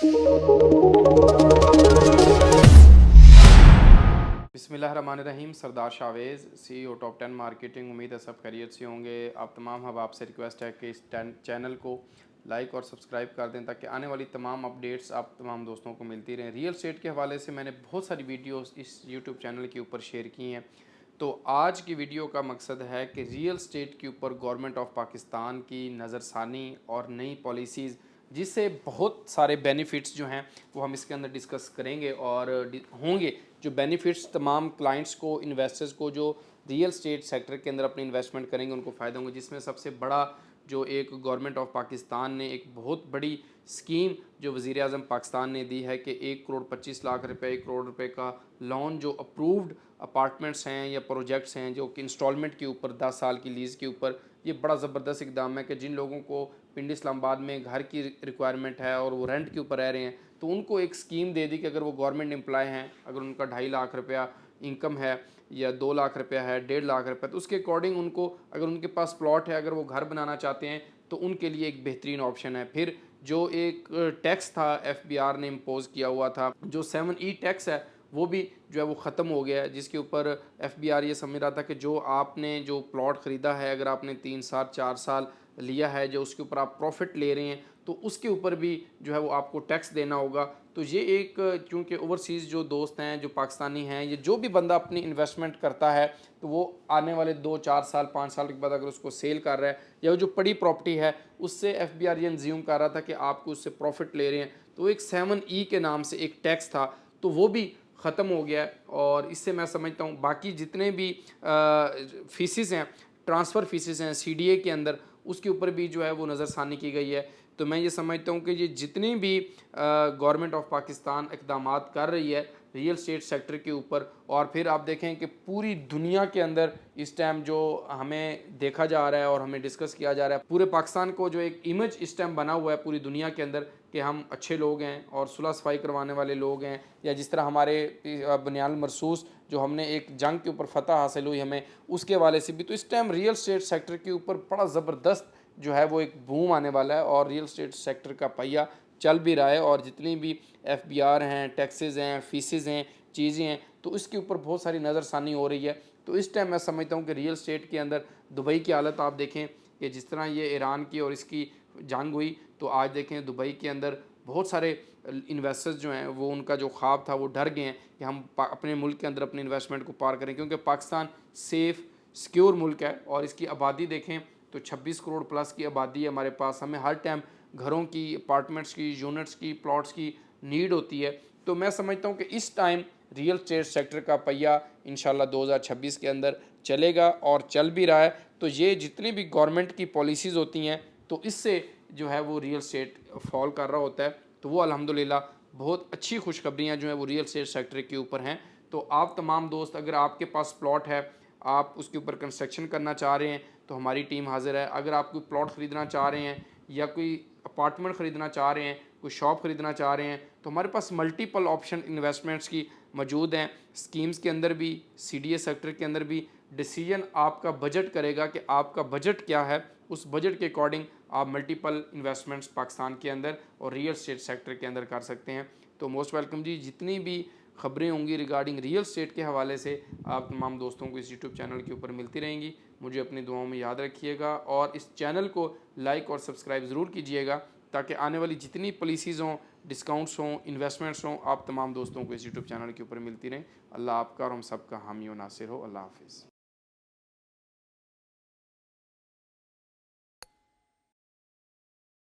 बिस्मिल्लाहिर्रहमानिर्रहीम। सरदार Chavez, CEO top 10 marketing. उम्मीद है सब खैरियत से होंगे। आप तमाम हब आपसे रिक्वेस्ट है कि इस चैनल को लाइक और सब्सक्राइब कर दें ताकि आने वाली तमाम अपडेट्स आप तमाम दोस्तों को मिलती रहें। रियल स्टेट के हवाले से मैंने बहुत सारी वीडियोस इस यूट्यूब चैनल के ऊपर शेयर की हैं। तो आज की वीडियो का मकसद है कि रियल स्टेट के ऊपर गवर्नमेंट ऑफ पाकिस्तान की नज़रसानी और नई पॉलिसीज़, जिससे बहुत सारे बेनिफिट्स जो हैं वो हम इसके अंदर डिस्कस करेंगे और होंगे जो बेनिफिट्स तमाम क्लाइंट्स को, इन्वेस्टर्स को जो रियल स्टेट सेक्टर के अंदर अपनी इन्वेस्टमेंट करेंगे उनको फ़ायदा होंगे। जिसमें सबसे बड़ा जो एक गवर्नमेंट ऑफ पाकिस्तान ने एक बहुत बड़ी स्कीम जो वज़ीर आज़म पाकिस्तान ने दी है कि 1 करोड़ 25 लाख रुपए, 1 करोड़ रुपए का लोन जो अप्रूव्ड अपार्टमेंट्स हैं या प्रोजेक्ट्स हैं जो कि इंस्टॉलमेंट के ऊपर 10 साल की लीज़ के ऊपर, ये बड़ा ज़बरदस्त इकदाम है कि जिन लोगों को पिंडी इस्लामाबाद में घर की रिक्वायरमेंट है और वो रेंट के ऊपर रह रहे हैं तो उनको एक स्कीम दे दी कि अगर वो गवर्नमेंट एम्प्लॉय हैं, अगर उनका 2.5 लाख रुपया इनकम है या 2 लाख रुपया है, 1.5 लाख रुपया, तो उसके अकॉर्डिंग उनको, अगर उनके पास प्लॉट है, अगर वो घर बनाना चाहते हैं तो उनके लिए एक बेहतरीन ऑप्शन है। फिर जो एक टैक्स था FBR ने इम्पोज़ किया हुआ था, जो 7E टैक्स है, वो भी जो है वो ख़त्म हो गया है, जिसके ऊपर FBR ये समझ रहा था कि जो आपने जो प्लॉट ख़रीदा है, अगर आपने 3 साल 4 साल लिया है, जो उसके ऊपर आप प्रॉफिट ले रहे हैं तो उसके ऊपर भी जो है वो आपको टैक्स देना होगा। तो ये एक, चूँकि ओवरसीज़ जो दोस्त हैं, जो पाकिस्तानी हैं, ये जो भी बंदा अपनी इन्वेस्टमेंट करता है तो वो आने वाले 2 4 साल 5 साल के बाद अगर उसको सेल कर रहा है या वो जो पड़ी प्रॉपर्टी है उससे FBR ये इंज्यूम कर रहा था कि आपको उससे प्रॉफिट ले रहे हैं, तो एक 7E के नाम से एक टैक्स था, तो वो भी ख़त्म हो गया है। और इससे मैं समझता हूँ बाकी जितने भी फ़ीसेस हैं, ट्रांसफ़र फ़ीसेस हैं CDA के अंदर, उसके ऊपर भी जो है वो नज़रसानी की गई है। तो मैं ये समझता हूँ कि ये जितनी भी गवर्नमेंट ऑफ पाकिस्तान इक़दामात कर रही है रियल स्टेट सेक्टर के ऊपर, और फिर आप देखें कि पूरी दुनिया के अंदर इस टाइम जो हमें देखा जा रहा है और हमें डिस्कस किया जा रहा है, पूरे पाकिस्तान को जो एक इमेज इस टाइम बना हुआ है पूरी दुनिया के अंदर कि हम अच्छे लोग हैं और सुलह सफाई करवाने वाले लोग हैं, या जिस तरह हमारे बनियाल मरसूस जो हमने एक जंग के ऊपर फतह हासिल हुई हमें, उसके वाले से भी। तो इस टाइम रियल स्टेट सेक्टर के ऊपर बड़ा ज़बरदस्त जो है वो एक बूम आने वाला है और रियल स्टेट सेक्टर का पहिया चल भी रहा है। और जितनी भी FBR हैं, टैक्सेस हैं, फ़ीसेस हैं, चीज़ें हैं, तो इसके ऊपर बहुत सारी नज़रसानी हो रही है। तो इस टाइम मैं समझता हूँ कि रियल स्टेट के अंदर दुबई की हालत आप देखें कि जिस तरह ये ईरान की और इसकी जंग हुई, तो आज देखें दुबई के अंदर बहुत सारे इन्वेस्टर्स जो हैं वो, उनका जो ख्वाब था वो डर गए हैं कि हम अपने मुल्क के अंदर अपनी इन्वेस्टमेंट को पार करें, क्योंकि पाकिस्तान सेफ़ सिक्योर मुल्क है और इसकी आबादी देखें तो 26 करोड़ प्लस की आबादी है हमारे पास। हमें हर टाइम घरों की, अपार्टमेंट्स की, यूनिट्स की, प्लॉट्स की नीड होती है। तो मैं समझता हूँ कि इस टाइम रियल स्टेट सेक्टर का पहिया इंशाल्लाह 2026 के अंदर चलेगा और चल भी रहा है। तो ये जितनी भी गवर्नमेंट की पॉलिसीज़ होती हैं तो इससे जो है वो रियल स्टेट फॉल कर रहा होता है। तो वो अल्हम्दुलिल्लाह बहुत अच्छी खुशखबरियाँ जो हैं वो रियल स्टेट सेक्टर के ऊपर हैं। तो आप तमाम दोस्त, अगर आपके पास प्लॉट है, आप उसके ऊपर कंस्ट्रक्शन करना चाह रहे हैं तो हमारी टीम हाज़िर है। अगर आप कोई प्लॉट ख़रीदना चाह रहे हैं या कोई अपार्टमेंट ख़रीदना चाह रहे हैं, कोई शॉप ख़रीदना चाह रहे हैं, तो हमारे पास मल्टीपल ऑप्शन इन्वेस्टमेंट्स की मौजूद हैं। स्कीम्स के अंदर भी, CDA सेक्टर के अंदर भी डिसीजन आपका बजट करेगा कि आपका बजट क्या है। उस बजट के अकॉर्डिंग आप मल्टीपल इन्वेस्टमेंट्स पाकिस्तान के अंदर और रियल स्टेट सेक्टर के अंदर कर सकते हैं। तो मोस्ट वेलकम जी। जितनी भी खबरें होंगी रिगार्डिंग रियल स्टेट के हवाले से आप तमाम दोस्तों को इस यूट्यूब चैनल के ऊपर मिलती रहेंगी। मुझे अपनी दुआओं में याद रखिएगा और इस चैनल को लाइक और सब्सक्राइब ज़रूर कीजिएगा ताकि आने वाली जितनी पॉलिसीज़ हों, डिस्काउंट्स हों, इन्वेस्टमेंट्स हों, आप तमाम दोस्तों को इस यूट्यूब चैनल के ऊपर मिलती रहें। अल्लाह आपका और हम सब का हामी व नासिर हो। अल्लाह हाफ़िज़।